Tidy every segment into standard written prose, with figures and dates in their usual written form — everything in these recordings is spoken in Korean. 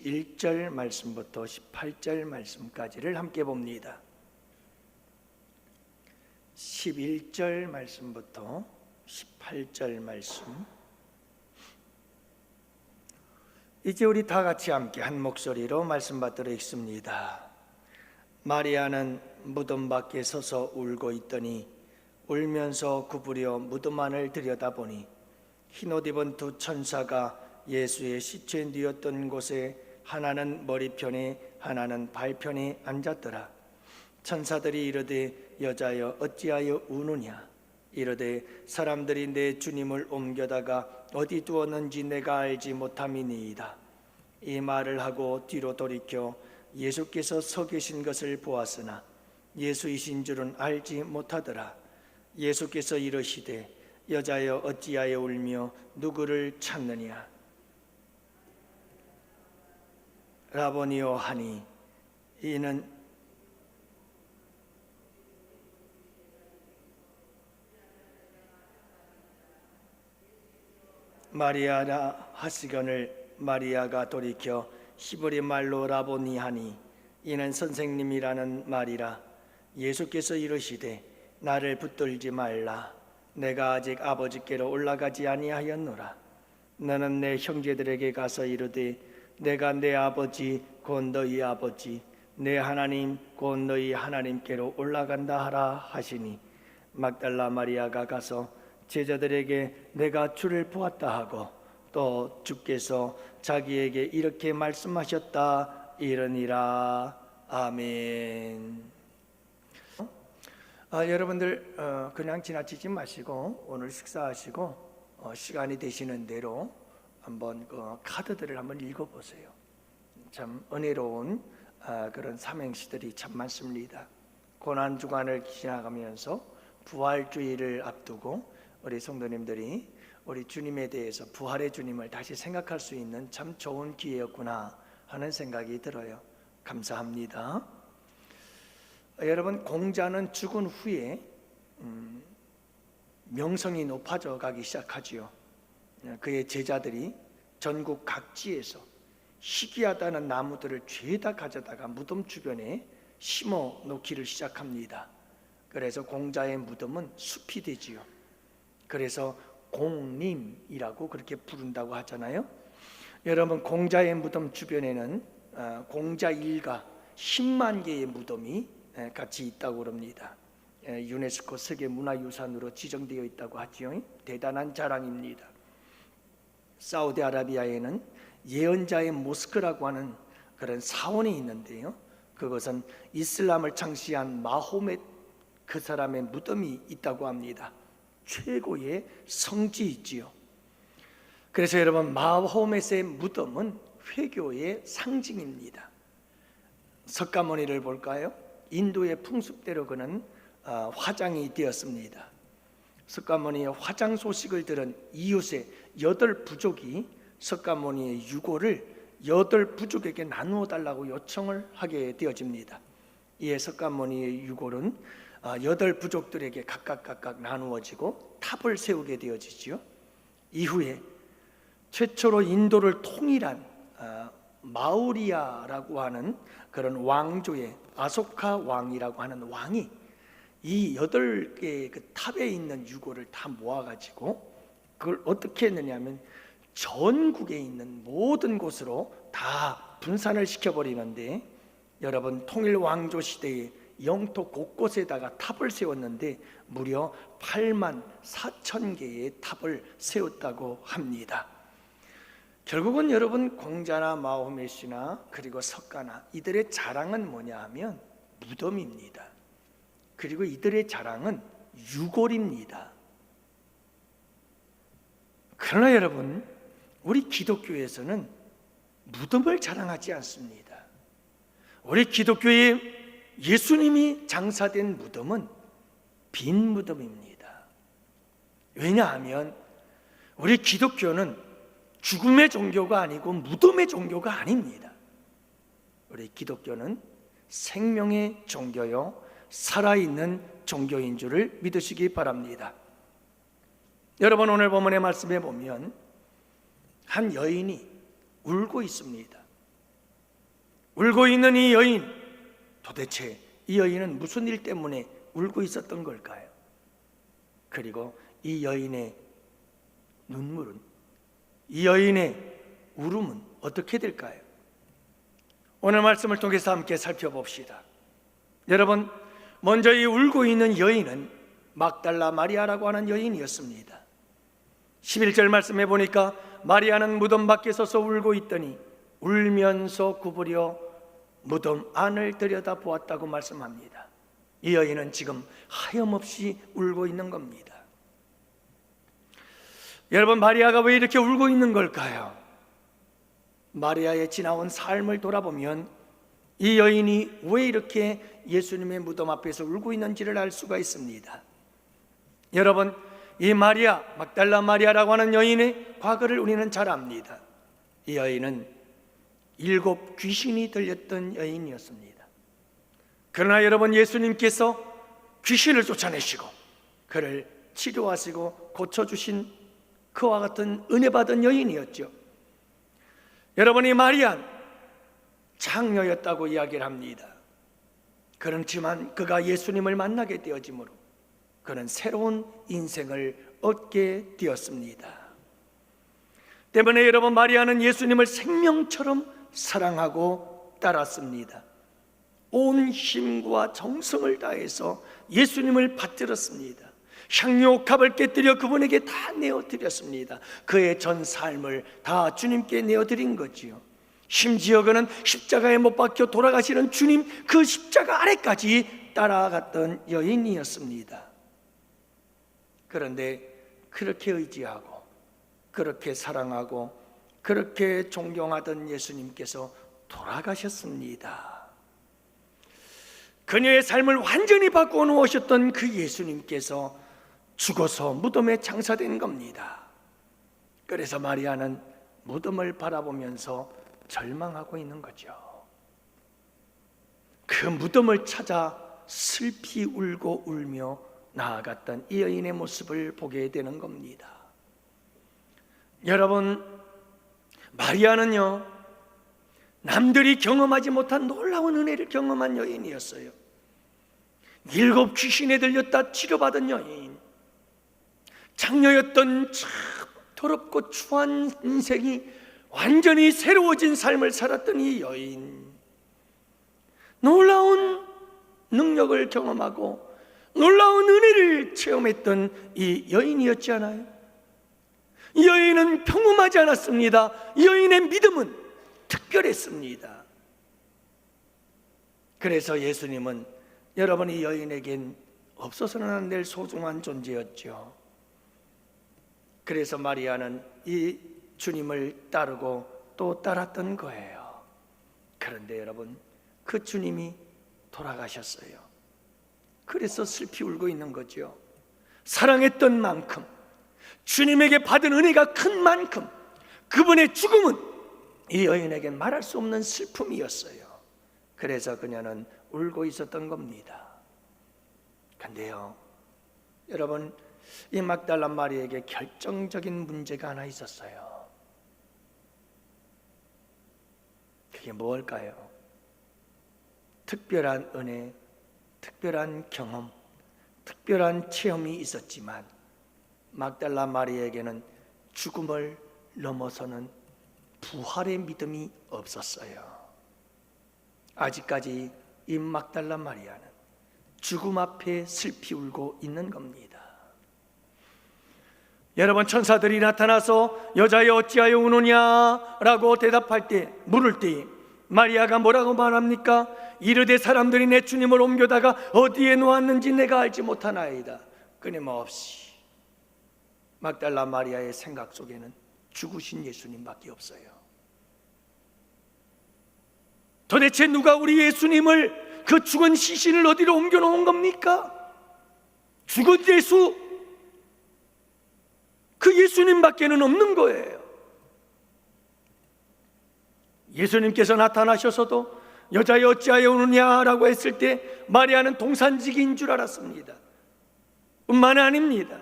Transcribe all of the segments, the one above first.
1절 말씀부터 18절 말씀까지를 함께 봅니다. 11절 말씀부터 18절 말씀. 이제 우리 다 같이 함께 한 목소리로 말씀 받들어 읽습니다. 마리아는 무덤 밖에 서서 울고 있더니 울면서 구부려 무덤 안을 들여다보니 흰옷 입은 두 천사가 예수의 시체 뉘었던 곳에 하나는 머리편에 하나는 발편에 앉았더라. 천사들이 이르되 여자여 어찌하여 우느냐? 이르되 사람들이 내 주님을 옮겨다가 어디 두었는지 내가 알지 못함이니이다. 이 말을 하고 뒤로 돌이켜 예수께서 서 계신 것을 보았으나 예수이신 줄은 알지 못하더라. 예수께서 이르시되 여자여 어찌하여 울며 누구를 찾느냐? 라보니오 하니 이는 마리아라 하시거늘 마리아가 돌이켜 히브리 말로 라보니 하니 이는 선생님이라는 말이라. 예수께서 이르시되 나를 붙들지 말라. 내가 아직 아버지께로 올라가지 아니하였노라. 너는 내 형제들에게 가서 이르되 내가 내 아버지 곧 너희 아버지 내 하나님 곧 너희 하나님께로 올라간다 하라 하시니 막달라 마리아가 가서 제자들에게 내가 주를 보았다 하고 또 주께서 자기에게 이렇게 말씀하셨다 이르니라. 아멘. 여러분들 그냥 지나치지 마시고 오늘 식사하시고 시간이 되시는 대로 한번 그 카드들을 한번 읽어보세요. 참 은혜로운 그런 삼행시들이 참 많습니다. 고난주간을 지나가면서 부활주의를 앞두고 우리 성도님들이 우리 주님에 대해서 부활의 주님을 다시 생각할 수 있는 참 좋은 기회였구나 하는 생각이 들어요. 감사합니다. 여러분, 공자는 죽은 후에 명성이 높아져 가기 시작하지요. 그의 제자들이 전국 각지에서 희귀하다는 나무들을 죄다 가져다가 무덤 주변에 심어 놓기를 시작합니다. 그래서 공자의 무덤은 숲이 되지요. 그래서 공림이라고 그렇게 부른다고 하잖아요. 여러분, 공자의 무덤 주변에는 공자 일가 10만 개의 무덤이 같이 있다고 그럽니다. 유네스코 세계문화유산으로 지정되어 있다고 하지요. 대단한 자랑입니다. 사우디아라비아에는 예언자의 모스크라고 하는 그런 사원이 있는데요, 그것은 이슬람을 창시한 마호멧 그 사람의 무덤이 있다고 합니다. 최고의 성지이지요. 그래서 여러분, 마호멧의 무덤은 회교의 상징입니다. 석가모니를 볼까요? 인도의 풍습대로 그는 화장이 되었습니다. 석가모니의 화장 소식을 들은 이웃의 8부족이 석가모니의 유고를 8부족에게 나누어 달라고 요청을 하게 되어집니다. 이에 석가모니의 유골은 8부족들에게 각각 나누어지고 탑을 세우게 되어지죠. 이후에 최초로 인도를 통일한 마우리아라고 하는 그런 왕조의 아소카 왕이라고 하는 왕이 이 8개의 그 탑에 있는 유골을 다 모아가지고 그걸 어떻게 했느냐 하면 전국에 있는 모든 곳으로 다 분산을 시켜버리는데, 여러분, 통일왕조 시대에 영토 곳곳에다가 탑을 세웠는데 무려 8만 4천 개의 탑을 세웠다고 합니다. 결국은 여러분, 공자나 마호멧이나 그리고 석가나 이들의 자랑은 뭐냐 하면 무덤입니다. 그리고 이들의 자랑은 유골입니다. 그러나 여러분, 우리 기독교에서는 무덤을 자랑하지 않습니다. 우리 기독교의 예수님이 장사된 무덤은 빈 무덤입니다. 왜냐하면 우리 기독교는 죽음의 종교가 아니고 무덤의 종교가 아닙니다. 우리 기독교는 생명의 종교요 살아있는 종교인 줄을 믿으시기 바랍니다. 여러분, 오늘 본문의 말씀에 보면 한 여인이 울고 있습니다. 울고 있는 이 여인, 도대체 이 여인은 무슨 일 때문에 울고 있었던 걸까요? 그리고 이 여인의 눈물은, 이 여인의 울음은 어떻게 될까요? 오늘 말씀을 통해서 함께 살펴봅시다. 여러분, 먼저 이 울고 있는 여인은 막달라 마리아라고 하는 여인이었습니다. 11절 말씀해 보니까 마리아는 무덤 밖에 서서 울고 있더니 울면서 구부려 무덤 안을 들여다보았다고 말씀합니다. 이 여인은 지금 하염없이 울고 있는 겁니다. 여러분, 마리아가 왜 이렇게 울고 있는 걸까요? 마리아의 지나온 삶을 돌아보면 이 여인이 왜 이렇게 예수님의 무덤 앞에서 울고 있는지를 알 수가 있습니다. 여러분, 이 마리아, 막달라 마리아라고 하는 여인의 과거를 우리는 잘 압니다. 이 여인은 7 귀신이 들렸던 여인이었습니다. 그러나 여러분, 예수님께서 귀신을 쫓아내시고 그를 치료하시고 고쳐주신 그와 같은 은혜 받은 여인이었죠. 여러분, 이 마리아는 장녀였다고 이야기를 합니다. 그렇지만 그가 예수님을 만나게 되어지므로 그는 새로운 인생을 얻게 되었습니다. 때문에 여러분, 마리아는 예수님을 생명처럼 사랑하고 따랐습니다. 온 힘과 정성을 다해서 예수님을 받들었습니다. 향료값을 깨뜨려 그분에게 다 내어드렸습니다. 그의 전 삶을 다 주님께 내어드린 거지요. 심지어 그는 십자가에 못 박혀 돌아가시는 주님 그 십자가 아래까지 따라갔던 여인이었습니다. 그런데 그렇게 의지하고 그렇게 사랑하고 그렇게 존경하던 예수님께서 돌아가셨습니다. 그녀의 삶을 완전히 바꾸어 놓으셨던 그 예수님께서 죽어서 무덤에 장사된 겁니다. 그래서 마리아는 무덤을 바라보면서 절망하고 있는 거죠. 그 무덤을 찾아 슬피 울고 울며 나아갔던 이 여인의 모습을 보게 되는 겁니다. 여러분, 마리아는요, 남들이 경험하지 못한 놀라운 은혜를 경험한 여인이었어요. 7 귀신에 들렸다 치료받은 여인, 장녀였던 참 더럽고 추한 인생이 완전히 새로워진 삶을 살았던 이 여인, 놀라운 능력을 경험하고 놀라운 은혜를 체험했던 이 여인이었지 않아요? 이 여인은 평범하지 않았습니다. 이 여인의 믿음은 특별했습니다. 그래서 예수님은 여러분, 이 여인에겐 없어서는 안 될 소중한 존재였죠. 그래서 마리아는 이 주님을 따르고 또 따랐던 거예요. 그런데 여러분, 그 주님이 돌아가셨어요. 그래서 슬피 울고 있는 거죠. 사랑했던 만큼, 주님에게 받은 은혜가 큰 만큼 그분의 죽음은 이 여인에게 말할 수 없는 슬픔이었어요. 그래서 그녀는 울고 있었던 겁니다. 근데요, 여러분, 이 막달라 마리아에게 결정적인 문제가 하나 있었어요. 그게 뭘까요? 특별한 은혜, 특별한 경험, 특별한 체험이 있었지만 막달라 마리아에게는 죽음을 넘어서는 부활의 믿음이 없었어요. 아직까지 이 막달라 마리아는 죽음 앞에 슬피 울고 있는 겁니다. 여러분, 천사들이 나타나서 여자여 어찌하여 우느냐 라고 대답할 때, 물을 때 마리아가 뭐라고 말합니까? 이르되 사람들이 내 주님을 옮겨다가 어디에 놓았는지 내가 알지 못하나이다. 끊임없이 막달라 마리아의 생각 속에는 죽으신 예수님밖에 없어요. 도대체 누가 우리 예수님을, 그 죽은 시신을 어디로 옮겨놓은 겁니까? 죽은 예수, 그 예수님밖에는 없는 거예요. 예수님께서 나타나셔서도 여자여 어찌하여 오느냐라고 했을 때 마리아는 동산지기인 줄 알았습니다. 뿐만 아닙니다.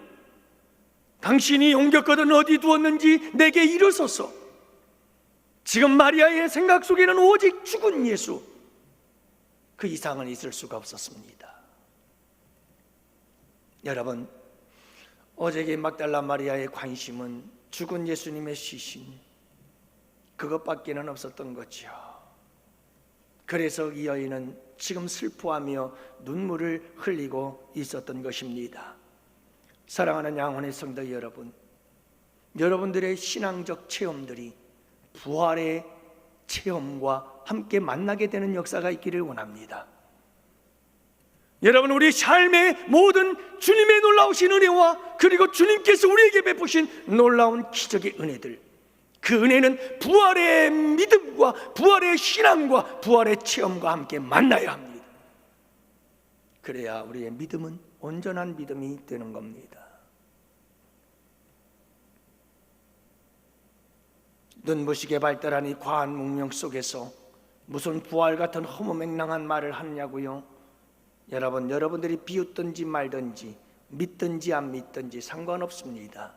당신이 옮겼거든 어디 두었는지 내게 이르소서. 지금 마리아의 생각 속에는 오직 죽은 예수, 그 이상은 있을 수가 없었습니다. 여러분, 오직이 막달라 마리아의 관심은 죽은 예수님의 시신, 그것밖에는 없었던 거죠. 그래서 이 여인은 지금 슬퍼하며 눈물을 흘리고 있었던 것입니다. 사랑하는 양혼의 성도 여러분, 여러분들의 신앙적 체험들이 부활의 체험과 함께 만나게 되는 역사가 있기를 원합니다. 여러분, 우리 삶의 모든 주님의 놀라우신 은혜와 그리고 주님께서 우리에게 베푸신 놀라운 기적의 은혜들, 그 은혜는 부활의 믿음과 부활의 신앙과 부활의 체험과 함께 만나야 합니다. 그래야 우리의 믿음은 온전한 믿음이 되는 겁니다. 눈부시게 발달한 이 과한 문명 속에서 무슨 부활 같은 허무맹랑한 말을 하느냐고요? 여러분, 여러분들이 비웃든지 말든지 믿든지 안 믿든지 상관없습니다.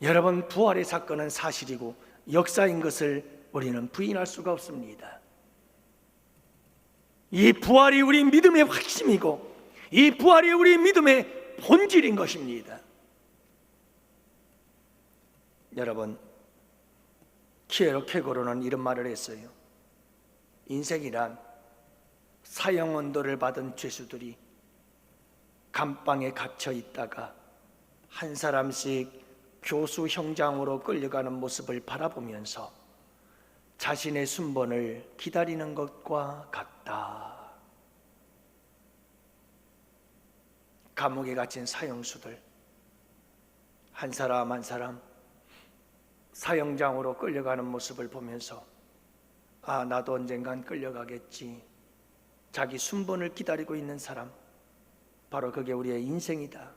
여러분, 부활의 사건은 사실이고 역사인 것을 우리는 부인할 수가 없습니다. 이 부활이 우리 믿음의 핵심이고 이 부활이 우리 믿음의 본질인 것입니다. 여러분, 키에로케고로는 이런 말을 했어요. 인생이란 사형언도를 받은 죄수들이 감방에 갇혀 있다가 한 사람씩 교수 형장으로 끌려가는 모습을 바라보면서 자신의 순번을 기다리는 것과 같다. 감옥에 갇힌 사형수들 한 사람 한 사람 사형장으로 끌려가는 모습을 보면서 아, 나도 언젠간 끌려가겠지, 자기 순번을 기다리고 있는 사람, 바로 그게 우리의 인생이다.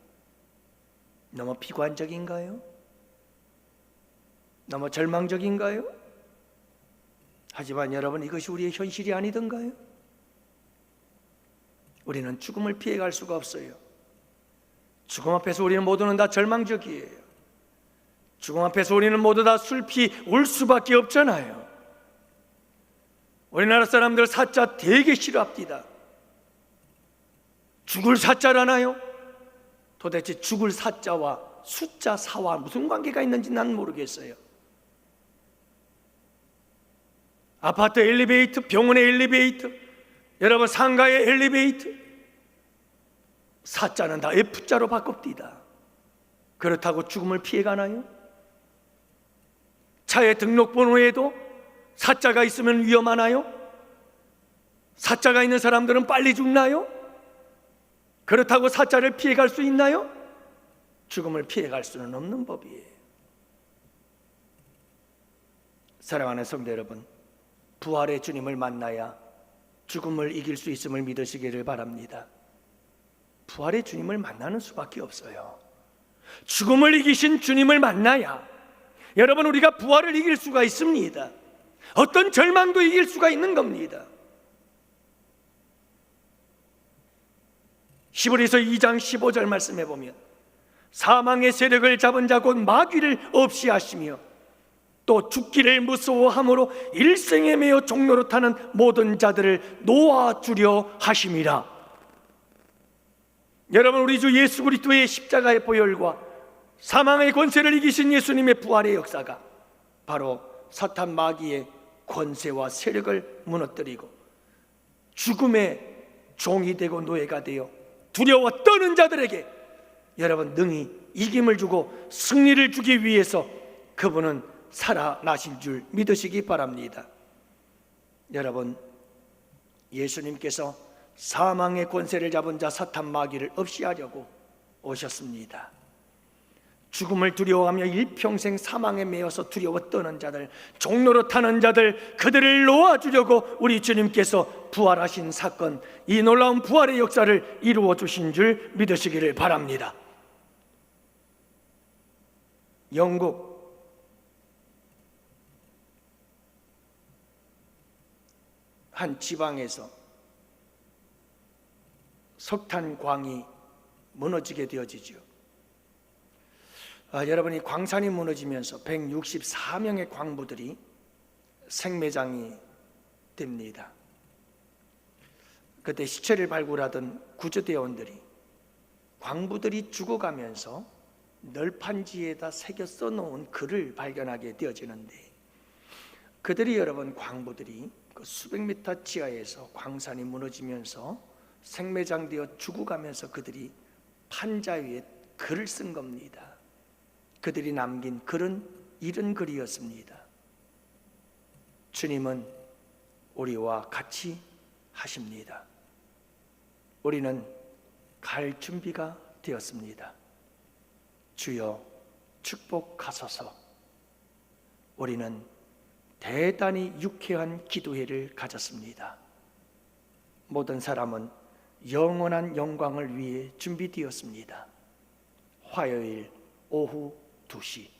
너무 비관적인가요? 너무 절망적인가요? 하지만 여러분, 이것이 우리의 현실이 아니던가요? 우리는 죽음을 피해갈 수가 없어요. 죽음 앞에서 우리는 모두는 다 절망적이에요. 죽음 앞에서 우리는 모두 다 슬피 울 수밖에 없잖아요. 우리나라 사람들 사자 되게 싫어합니다. 죽을 사자라나요? 도대체 죽을 사자와 숫자 4와 무슨 관계가 있는지 난 모르겠어요. 아파트 엘리베이터, 병원의 엘리베이터, 여러분 상가의 엘리베이터, 사자는 다 F자로 바꿉니다. 그렇다고 죽음을 피해가나요? 차의 등록번호에도 사자가 있으면 위험하나요? 사자가 있는 사람들은 빨리 죽나요? 그렇다고 사자를 피해갈 수 있나요? 죽음을 피해갈 수는 없는 법이에요. 사랑하는 성도 여러분, 부활의 주님을 만나야 죽음을 이길 수 있음을 믿으시기를 바랍니다. 부활의 주님을 만나는 수밖에 없어요. 죽음을 이기신 주님을 만나야 여러분, 우리가 부활을 이길 수가 있습니다. 어떤 절망도 이길 수가 있는 겁니다. 히브리서 2장 15절 말씀해 보면 사망의 세력을 잡은 자 곧 마귀를 없이 하시며 또 죽기를 무서워함으로 일생에 매여 종로로 타는 모든 자들을 놓아주려 하심이라. 여러분, 우리 주 예수 그리스도의 십자가의 보혈과 사망의 권세를 이기신 예수님의 부활의 역사가 바로 사탄 마귀의 권세와 세력을 무너뜨리고 죽음의 종이 되고 노예가 되어 두려워 떠는 자들에게 여러분 능히 이김을 주고 승리를 주기 위해서 그분은 살아나실 줄 믿으시기 바랍니다. 여러분, 예수님께서 사망의 권세를 잡은 자 사탄 마귀를 없이 하려고 오셨습니다. 죽음을 두려워하며 일평생 사망에 매여서 두려워 떠는 자들, 종로로 타는 자들, 그들을 놓아주려고 우리 주님께서 부활하신 사건, 이 놀라운 부활의 역사를 이루어 주신 줄 믿으시기를 바랍니다. 영국 한 지방에서 석탄광이 무너지게 되어지죠. 여러분이 광산이 무너지면서 164명의 광부들이 생매장이 됩니다. 그때 시체를 발굴하던 구조대원들이 광부들이 죽어가면서 널판지에다 새겨 써놓은 글을 발견하게 되어지는데, 그들이 여러분 광부들이 그 수백 미터 지하에서 광산이 무너지면서 생매장되어 죽어가면서 그들이 판자 위에 글을 쓴 겁니다. 그들이 남긴 글은 이런 글이었습니다. 주님은 우리와 같이 하십니다. 우리는 갈 준비가 되었습니다. 주여 축복하소서. 우리는 대단히 유쾌한 기도회를 가졌습니다. 모든 사람은 영원한 영광을 위해 준비되었습니다. 화요일 오후 2시.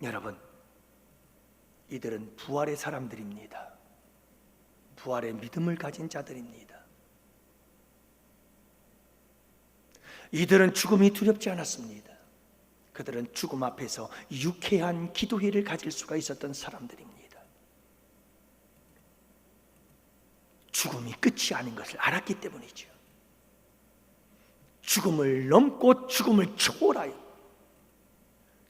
여러분, 이들은 부활의 사람들입니다. 부활의 믿음을 가진 자들입니다. 이들은 죽음이 두렵지 않았습니다. 그들은 죽음 앞에서 유쾌한 기도회를 가질 수가 있었던 사람들입니다. 죽음이 끝이 아닌 것을 알았기 때문이죠. 죽음을 넘고 죽음을 초월하여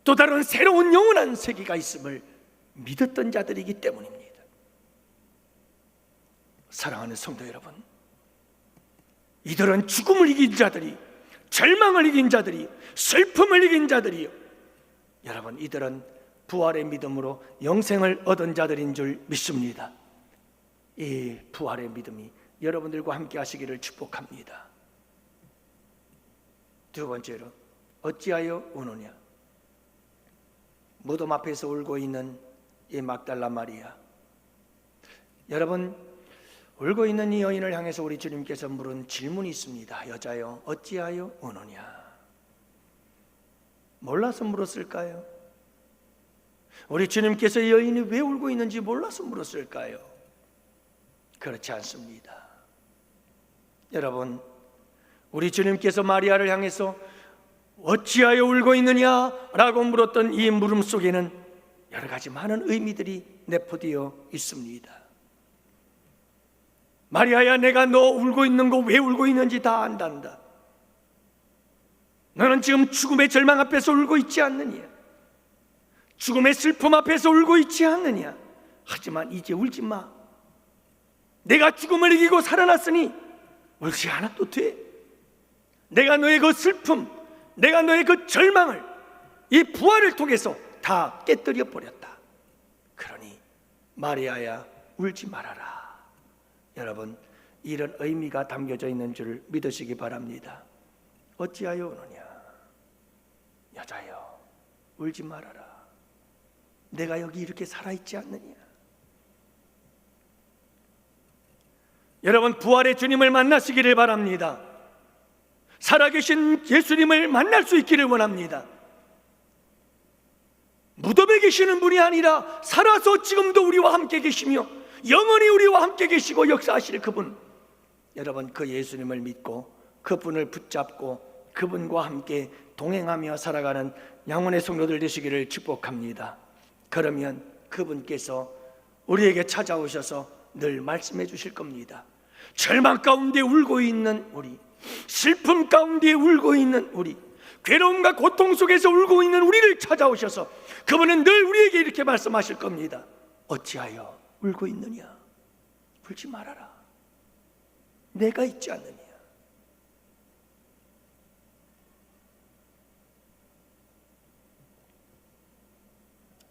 또 다른 새로운 영원한 세계가 있음을 믿었던 자들이기 때문입니다. 사랑하는 성도 여러분, 이들은 죽음을 이긴 자들이, 절망을 이긴 자들이, 슬픔을 이긴 자들이요, 여러분, 이들은 부활의 믿음으로 영생을 얻은 자들인 줄 믿습니다. 이 부활의 믿음이 여러분들과 함께 하시기를 축복합니다. 두 번째로, 어찌하여 우느냐? 무덤 앞에서 울고 있는 이 막달라 마리아. 여러분, 울고 있는 이 여인을 향해서 우리 주님께서 물은 질문이 있습니다. 여자여, 어찌하여 우느냐? 몰라서 물었을까요? 우리 주님께서 이 여인이 왜 울고 있는지 몰라서 물었을까요? 그렇지 않습니다. 여러분, 우리 주님께서 마리아를 향해서 어찌하여 울고 있느냐? 라고 물었던 이 물음 속에는 여러 가지 많은 의미들이 내포되어 있습니다. 마리아야, 내가 너 울고 있는 거 왜 울고 있는지 다 안단다. 너는 지금 죽음의 절망 앞에서 울고 있지 않느냐? 죽음의 슬픔 앞에서 울고 있지 않느냐? 하지만 이제 울지 마. 내가 죽음을 이기고 살아났으니 울지 않아도 돼. 내가 너의 그 슬픔, 내가 너의 그 절망을 이 부활을 통해서 다 깨뜨려 버렸다. 그러니 마리아야, 울지 말아라. 여러분, 이런 의미가 담겨져 있는 줄 믿으시기 바랍니다. 어찌하여 우느냐? 여자여, 울지 말아라. 내가 여기 이렇게 살아있지 않느냐? 여러분, 부활의 주님을 만나시기를 바랍니다. 살아계신 예수님을 만날 수 있기를 원합니다. 무덤에 계시는 분이 아니라 살아서 지금도 우리와 함께 계시며 영원히 우리와 함께 계시고 역사하실 그분, 여러분, 그 예수님을 믿고 그분을 붙잡고 그분과 함께 동행하며 살아가는 영혼의 성도들 되시기를 축복합니다. 그러면 그분께서 우리에게 찾아오셔서 늘 말씀해 주실 겁니다. 절망 가운데 울고 있는 우리, 슬픔 가운데 울고 있는 우리, 괴로움과 고통 속에서 울고 있는 우리를 찾아오셔서 그분은 늘 우리에게 이렇게 말씀하실 겁니다. 어찌하여 울고 있느냐? 울지 말아라. 내가 있지 않느냐?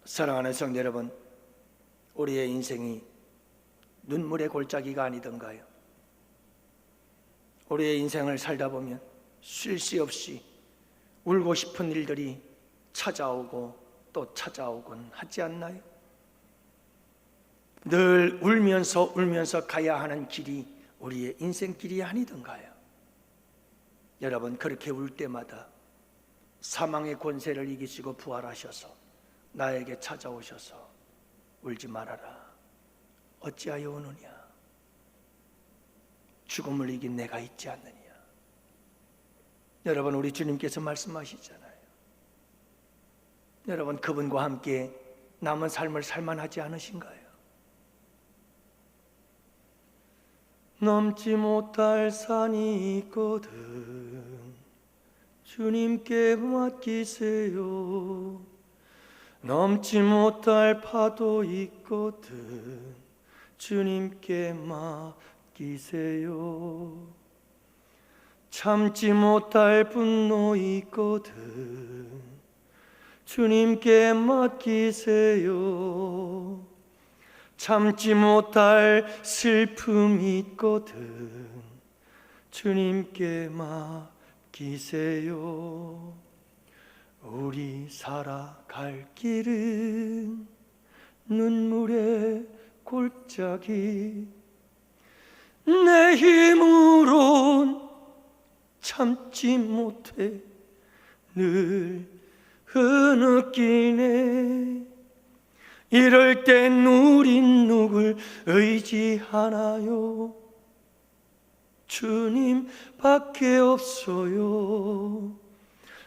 사랑하는 성도 여러분, 우리의 인생이 눈물의 골짜기가 아니던가요? 우리의 인생을 살다 보면 쉴 새 없이 울고 싶은 일들이 찾아오고 또 찾아오곤 하지 않나요? 늘 울면서 가야 하는 길이 우리의 인생길이 아니던가요? 여러분, 그렇게 울 때마다 사망의 권세를 이기시고 부활하셔서 나에게 찾아오셔서 울지 말아라. 어찌하여 우느냐? 죽음을 이긴 내가 있지 않느냐? 여러분, 우리 주님께서 말씀하시잖아요. 여러분, 그분과 함께 남은 삶을 살만하지 않으신가요? 넘지 못할 산이 있거든 주님께 맡기세요. 넘지 못할 파도 있거든 주님께 맡기세요. 참지 못할 분노 있거든 주님께 맡기세요. 참지 못할 슬픔 있거든 주님께 맡기세요. 우리 살아갈 길은 눈물의 골짜기 내 힘으론 참지 못해 늘 흐느끼네. 이럴 땐 우린 누굴 의지하나요? 주님밖에 없어요.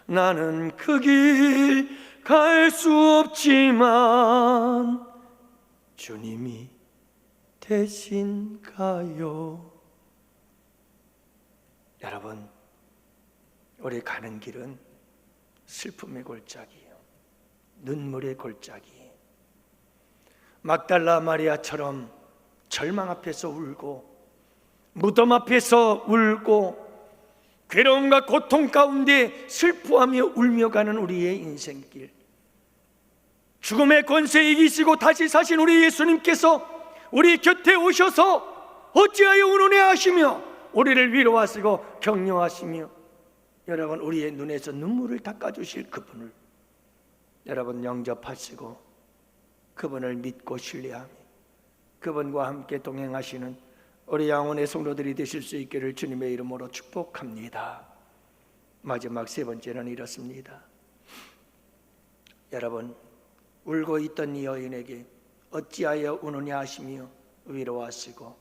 나는 그 길 갈 수 없지만 주님이 대신 가요. 여러분, 우리 가는 길은 슬픔의 골짜기예요. 눈물의 골짜기. 막달라 마리아처럼 절망 앞에서 울고 무덤 앞에서 울고 괴로움과 고통 가운데 슬퍼하며 울며 가는 우리의 인생길, 죽음의 권세 이기시고 다시 사신 우리 예수님께서 우리 곁에 오셔서 어찌하여 운운해 하시며 우리를 위로하시고 격려하시며 여러분, 우리의 눈에서 눈물을 닦아주실 그분을 여러분 영접하시고 그분을 믿고 신뢰하며 그분과 함께 동행하시는 우리 양원의 성도들이 되실 수 있기를 주님의 이름으로 축복합니다. 마지막 세 번째는 이렇습니다. 여러분, 울고 있던 이 여인에게 어찌하여 우느냐 하시며 위로하시고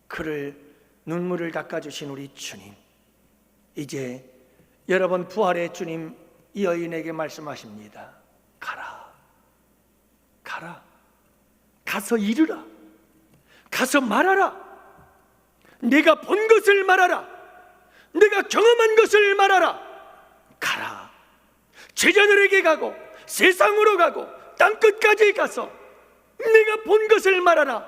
그를 눈물을 닦아주신 우리 주님, 이제 여러분 부활의 주님 이 여인에게 말씀하십니다. 가라, 가라, 가서 이르라, 가서 말하라. 내가 본 것을 말하라. 내가 경험한 것을 말하라. 가라. 제자들에게 가고 세상으로 가고 땅끝까지 가서 내가 본 것을 말하라.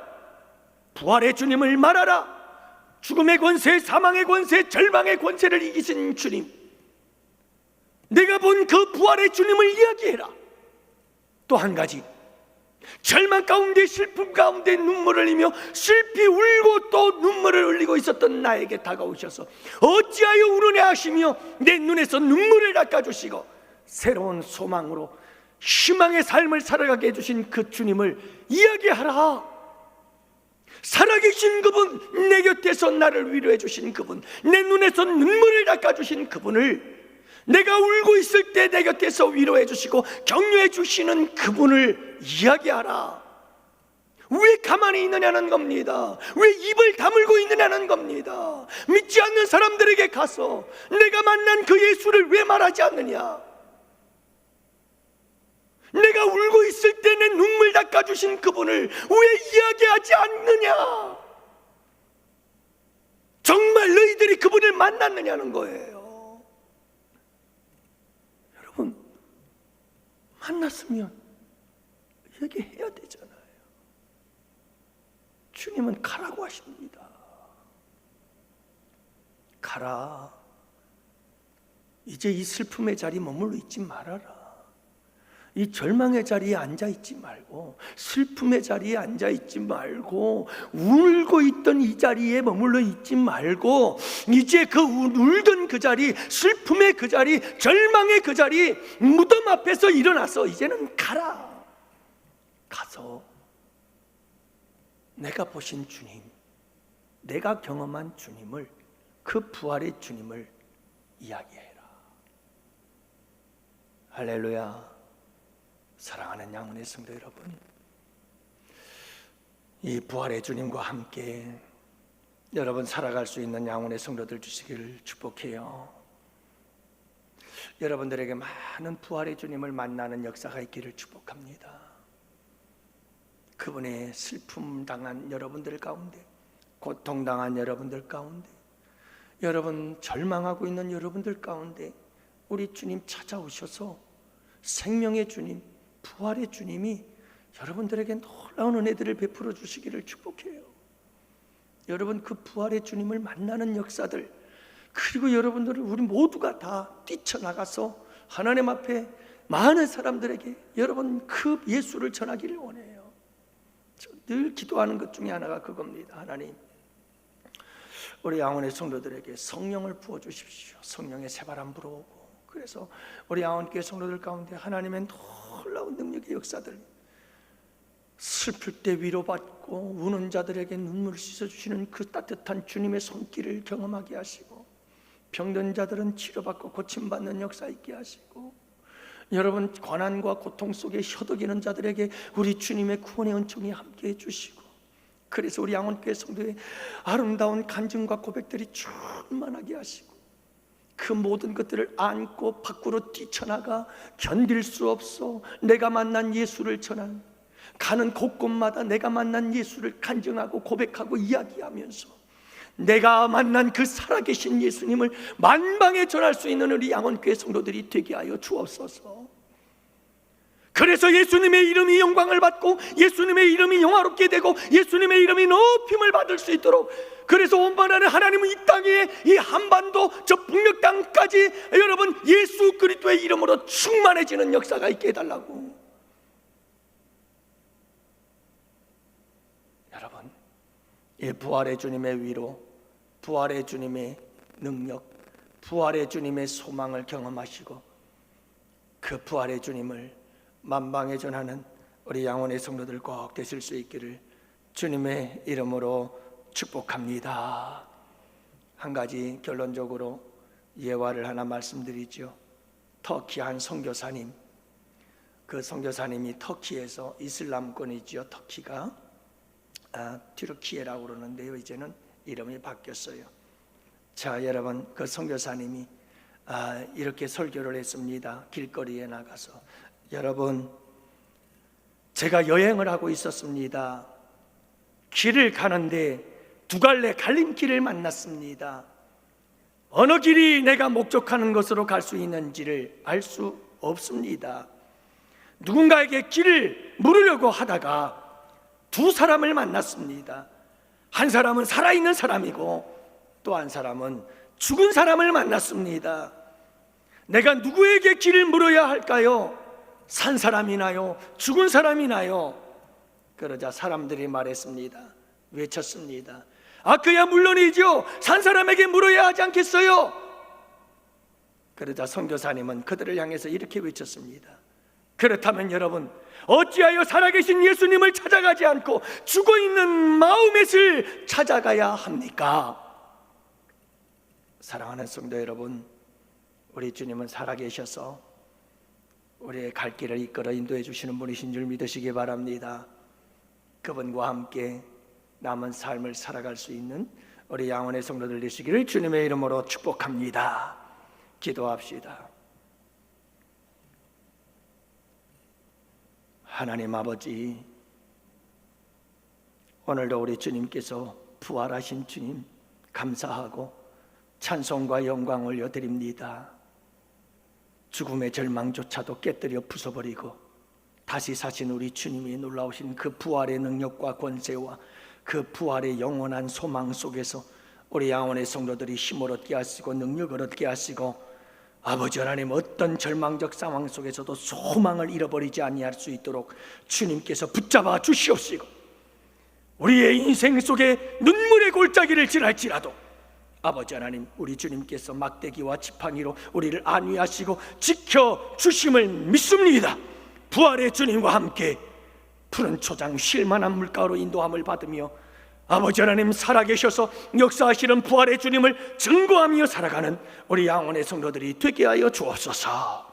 부활의 주님을 말하라. 죽음의 권세, 사망의 권세, 절망의 권세를 이기신 주님, 내가 본 그 부활의 주님을 이야기해라. 또 한 가지, 절망 가운데 슬픔 가운데 눈물을 흘리며 슬피 울고 또 눈물을 흘리고 있었던 나에게 다가오셔서 어찌하여 우느냐 하시며 내 눈에서 눈물을 닦아주시고 새로운 소망으로 희망의 삶을 살아가게 해주신 그 주님을 이야기하라. 살아계신 그분, 내 곁에서 나를 위로해 주신 그분, 내 눈에서 눈물을 닦아주신 그분을, 내가 울고 있을 때 내 곁에서 위로해 주시고 격려해 주시는 그분을 이야기하라. 왜 가만히 있느냐는 겁니다. 왜 입을 다물고 있느냐는 겁니다. 믿지 않는 사람들에게 가서 내가 만난 그 예수를 왜 말하지 않느냐? 내가 울고 있을 때 내 눈물 닦아주신 그분을 왜 이야기하지 않느냐? 정말 너희들이 그분을 만났느냐는 거예요. 여러분, 만났으면 얘기해야 되잖아요. 주님은 가라고 하십니다. 가라. 이제 이 슬픔의 자리에 머물러 있지 말아라. 이 절망의 자리에 앉아있지 말고, 슬픔의 자리에 앉아있지 말고, 울고 있던 이 자리에 머물러 있지 말고, 이제 그 울던 그 자리, 슬픔의 그 자리, 절망의 그 자리, 무덤 앞에서 일어나서 이제는 가라. 가서 내가 보신 주님, 내가 경험한 주님을, 그 부활의 주님을 이야기해라. 할렐루야. 사랑하는 양훈의 성도 여러분, 이 부활의 주님과 함께 여러분 살아갈 수 있는 양훈의 성도들 주시기를 축복해요. 여러분들에게 많은 부활의 주님을 만나는 역사가 있기를 축복합니다. 그분의 슬픔 당한 여러분들 가운데, 고통당한 여러분들 가운데, 여러분 절망하고 있는 여러분들 가운데 우리 주님 찾아오셔서 생명의 주님, 부활의 주님이 여러분들에게 놀라운 은혜들을 베풀어 주시기를 축복해요. 여러분 그 부활의 주님을 만나는 역사들, 그리고 여러분들을 우리 모두가 다 뛰쳐나가서 하나님 앞에 많은 사람들에게 여러분 그 예수를 전하기를 원해요. 저 늘 기도하는 것 중에 하나가 그겁니다. 하나님, 우리 양원의 성도들에게 성령을 부어주십시오. 성령의 새바람 불어오고, 그래서 우리 양원교회 성도들 가운데 하나님의 놀라운 능력의 역사들, 슬플 때 위로받고 우는 자들에게 눈물을 씻어주시는 그 따뜻한 주님의 손길을 경험하게 하시고, 병든 자들은 치료받고 고침받는 역사 있게 하시고, 여러분 고난과 고통 속에 허덕이는 자들에게 우리 주님의 구원의 은총이 함께 해주시고, 그래서 우리 양원교회 성도의 아름다운 간증과 고백들이 충만하게 하시고, 그 모든 것들을 안고 밖으로 뛰쳐나가 견딜 수 없어 내가 만난 예수를 전하는, 가는 곳곳마다 내가 만난 예수를 간증하고 고백하고 이야기하면서 내가 만난 그 살아계신 예수님을 만방에 전할 수 있는 우리 양원교회 성도들이 되게 하여 주옵소서. 그래서 예수님의 이름이 영광을 받고 예수님의 이름이 영화롭게 되고 예수님의 이름이 높임을 받을 수 있도록, 그래서 원만한 하나님은 이 땅에, 이 한반도 저 북녘 땅까지 여러분 예수 그리스도의 이름으로 충만해지는 역사가 있게 해달라고. 여러분, 이 부활의 주님의 위로, 부활의 주님의 능력, 부활의 주님의 소망을 경험하시고 그 부활의 주님을 만방에 전하는 우리 양원의 성도들 꼭 되실 수 있기를 주님의 이름으로 축복합니다. 한 가지 결론적으로 예화를 하나 말씀드리죠. 터키 한 선교사님, 그 선교사님이 터키에서 이슬람권이죠. 터키가 튀르키예라고 그러는데요, 이제는 이름이 바뀌었어요. 자, 여러분, 그 선교사님이 이렇게 설교를 했습니다. 길거리에 나가서, 여러분, 제가 여행을 하고 있었습니다. 길을 가는데 두 갈래 갈림길을 만났습니다. 어느 길이 내가 목적하는 것으로 갈 수 있는지를 알 수 없습니다. 누군가에게 길을 물으려고 하다가 두 사람을 만났습니다. 한 사람은 살아있는 사람이고 또 한 사람은 죽은 사람을 만났습니다. 내가 누구에게 길을 물어야 할까요? 산 사람이나요? 죽은 사람이나요? 그러자 사람들이 말했습니다. 외쳤습니다. 그야 물론이죠. 산 사람에게 물어야 하지 않겠어요? 그러자 선교사님은 그들을 향해서 이렇게 외쳤습니다. 그렇다면 여러분, 어찌하여 살아계신 예수님을 찾아가지 않고 죽어있는 마음맷을 찾아가야 합니까? 사랑하는 성도 여러분, 우리 주님은 살아계셔서 우리의 갈 길을 이끌어 인도해 주시는 분이신 줄 믿으시기 바랍니다. 그분과 함께 남은 삶을 살아갈 수 있는 우리 양원의 성도들 되시기를 주님의 이름으로 축복합니다. 기도합시다. 하나님 아버지, 오늘도 우리 주님께서 부활하신 주님 감사하고 찬송과 영광 올려드립니다. 죽음의 절망조차도 깨뜨려 부숴버리고 다시 사신 우리 주님이 놀라우신 그 부활의 능력과 권세와 그 부활의 영원한 소망 속에서 우리 양원의 성도들이 힘을 얻게 하시고 능력을 얻게 하시고, 아버지 하나님, 어떤 절망적 상황 속에서도 소망을 잃어버리지 아니할 수 있도록 주님께서 붙잡아 주시옵시고, 우리의 인생 속에 눈물의 골짜기를 지날지라도 아버지 하나님, 우리 주님께서 막대기와 지팡이로 우리를 안위하시고 지켜주심을 믿습니다. 부활의 주님과 함께 푸른 초장 쉴만한 물가로 인도함을 받으며 아버지 하나님, 살아계셔서 역사하시는 부활의 주님을 증거하며 살아가는 우리 양원의 성도들이 되게 하여 주옵소서.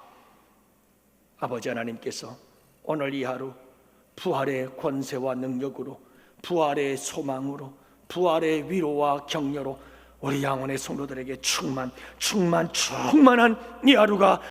아버지 하나님께서 오늘 이 하루 부활의 권세와 능력으로, 부활의 소망으로, 부활의 위로와 격려로 우리 양원의 성도들에게 충만한 이 하루가